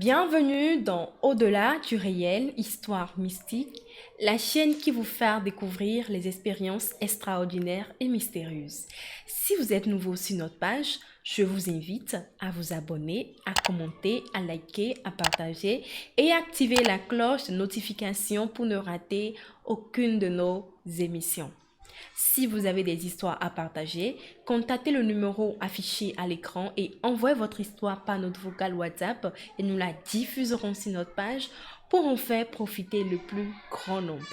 Bienvenue dans Au-delà du réel, Histoire mystique, la chaîne qui vous fait découvrir les expériences extraordinaires et mystérieuses. Si vous êtes nouveau sur notre page, je vous invite à vous abonner, à commenter, à liker, à partager et à activer la cloche de notification pour ne rater aucune de nos émissions. Si vous avez des histoires à partager, contactez le numéro affiché à l'écran et envoyez votre histoire par notre vocal WhatsApp et nous la diffuserons sur notre page pour en faire profiter le plus grand nombre.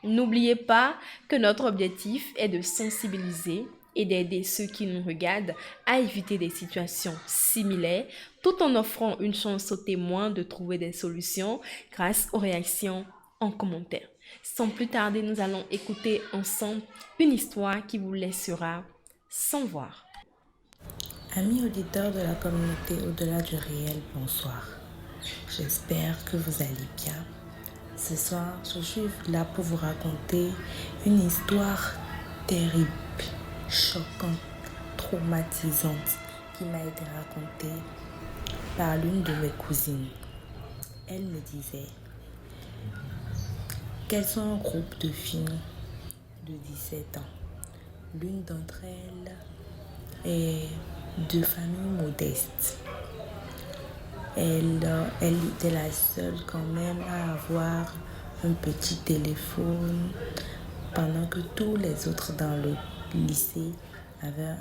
N'oubliez pas que notre objectif est de sensibiliser et d'aider ceux qui nous regardent à éviter des situations similaires tout en offrant une chance aux témoins de trouver des solutions grâce aux réactions en commentaire. Sans plus tarder, nous allons écouter ensemble une histoire qui vous laissera sans voir. Amis auditeurs de la communauté Au-delà du réel, bonsoir. J'espère que vous allez bien. Ce soir, je suis là pour vous raconter une histoire terrible, choquante, traumatisante qui m'a été racontée par l'une de mes cousines. Elle me disait qu'elles sont un groupe de filles de 17 ans. L'une d'entre elles est de famille modeste. Elle était la seule quand même à avoir un petit téléphone pendant que tous les autres dans le lycée avaient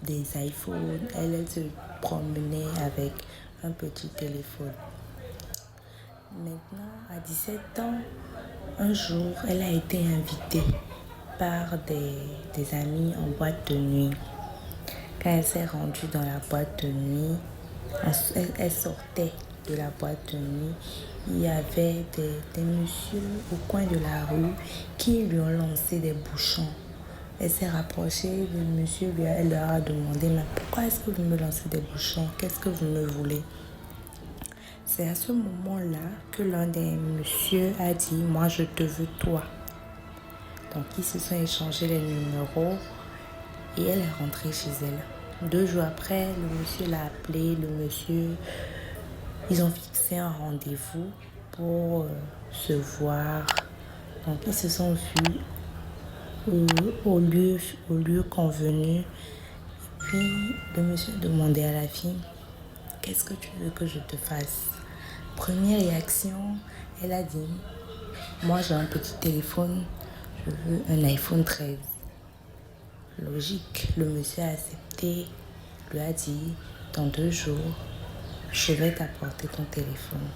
des iPhones. Elle se promenait avec un petit téléphone. Maintenant, à 17 ans, un jour, elle a été invitée par des amis en boîte de nuit. Quand elle s'est rendue dans la boîte de nuit, elle sortait de la boîte de nuit. Il y avait des messieurs au coin de la rue qui lui ont lancé des bouchons. Elle s'est rapprochée du monsieur, elle leur a demandé « Mais pourquoi est-ce que vous me lancez des bouchons? Qu'est-ce que vous me voulez ?» C'est à ce moment-là que l'un des messieurs a dit « Moi, je te veux toi. » Donc, ils se sont échangés les numéros et elle est rentrée chez elle. 2 jours après, le monsieur l'a appelé. Le monsieur, ils ont fixé un rendez-vous pour se voir. Donc, ils se sont vus au lieu convenu. Et puis, le monsieur demandait à la fille, qu'est-ce que tu veux que je te fasse? Première réaction, elle a dit, moi j'ai un petit téléphone, je veux un iPhone 13. Logique, le monsieur a accepté, lui a dit, dans 2 jours, je vais t'apporter ton téléphone.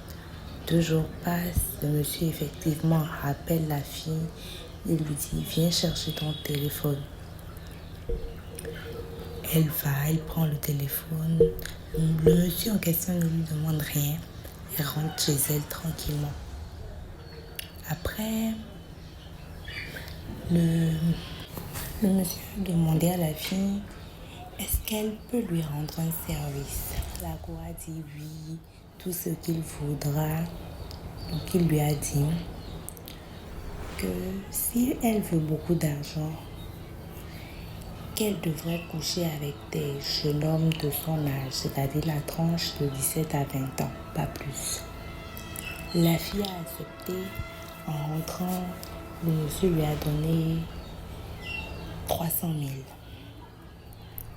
2 jours passent, le monsieur effectivement appelle la fille, il lui dit, viens chercher ton téléphone. Elle va, elle prend le téléphone, le monsieur en question ne lui demande rien, elle rentre chez elle tranquillement. Après, le monsieur a demandé à la fille, est-ce qu'elle peut lui rendre un service? La cour a dit oui, tout ce qu'il voudra. Donc il lui a dit que si elle veut beaucoup d'argent, qu'elle devrait coucher avec des jeunes hommes de son âge, c'est-à-dire la tranche de 17 à 20 ans, pas plus. La fille a accepté. En rentrant, le monsieur lui a donné 300 000.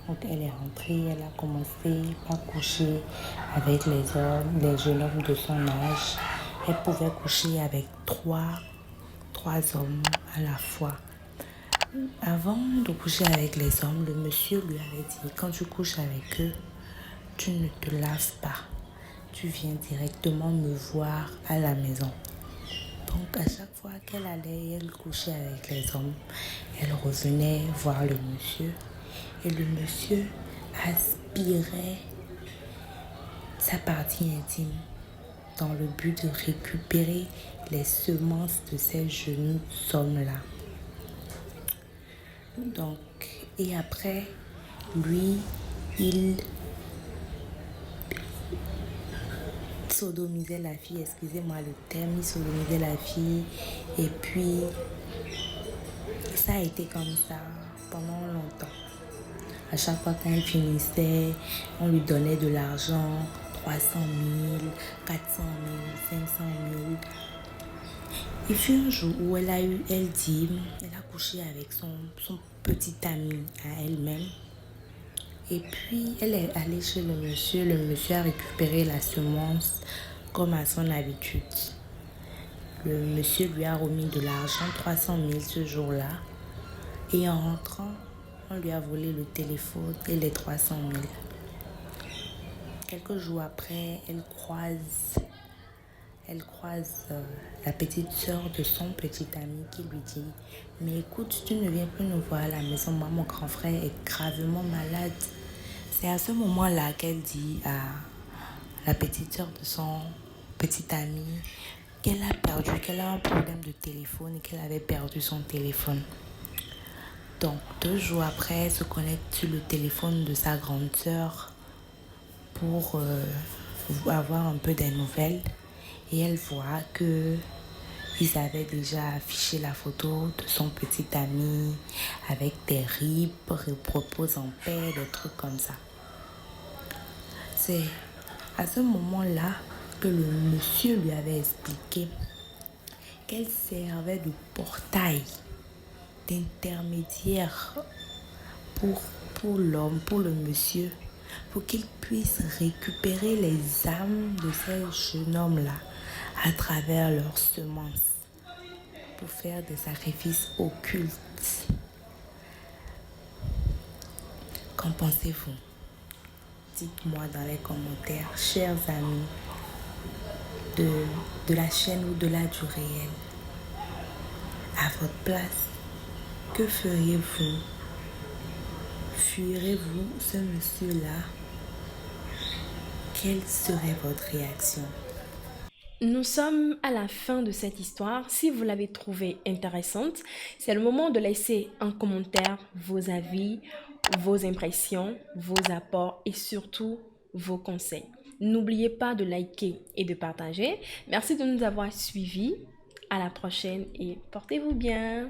Donc elle est rentrée, elle a commencé par coucher avec les jeunes hommes de son âge. Elle pouvait coucher avec trois hommes à la fois. Avant de coucher avec les hommes, le monsieur lui avait dit, quand tu couches avec eux, tu ne te laves pas. Tu viens directement me voir à la maison. Donc, à chaque fois qu'elle allait, elle couchait avec les hommes, elle revenait voir le monsieur. Et le monsieur aspirait sa partie intime dans le but de récupérer les semences de ces jeunes hommes-là. Donc, et après, lui, il sodomisait la fille, excusez-moi le terme, il sodomisait la fille. Et puis, ça a été comme ça pendant longtemps. À chaque fois qu'elle finissait, on lui donnait de l'argent, 300 000, 400 000, 500 000. Il fut un jour où elle a couché avec son petit ami à elle-même. Et puis, elle est allée chez le monsieur. Le monsieur a récupéré la semence comme à son habitude. Le monsieur lui a remis de l'argent, 300 000 ce jour-là. Et en rentrant, on lui a volé le téléphone et les 300 000. Quelques jours après, elle croise la petite sœur de son petit ami qui lui dit: mais écoute, tu ne viens plus nous voir à la maison, moi mon grand frère est gravement malade. C'est à ce moment-là qu'elle dit à la petite sœur de son petit ami qu'elle a un problème de téléphone et qu'elle avait perdu son téléphone. Donc 2 jours après, elle se connecte sur le téléphone de sa grande sœur pour avoir un peu des nouvelles. Et elle voit que ils avaient déjà affiché la photo de son petit ami avec des ripes, repose en paix, des trucs comme ça. C'est à ce moment-là que le monsieur lui avait expliqué qu'elle servait de portail, d'intermédiaire pour l'homme, pour le monsieur, pour qu'il puisse récupérer les âmes de ces jeunes hommes-là à travers leurs semences, pour faire des sacrifices occultes. Qu'en pensez-vous? Dites-moi dans les commentaires, chers amis de la chaîne Au-delà du réel. À votre place, que feriez-vous? Fuirez-vous ce monsieur-là? Quelle serait votre réaction? Nous sommes à la fin de cette histoire. Si vous l'avez trouvée intéressante, c'est le moment de laisser en commentaire vos avis, vos impressions, vos apports et surtout vos conseils. N'oubliez pas de liker et de partager. Merci de nous avoir suivis. À la prochaine et portez-vous bien.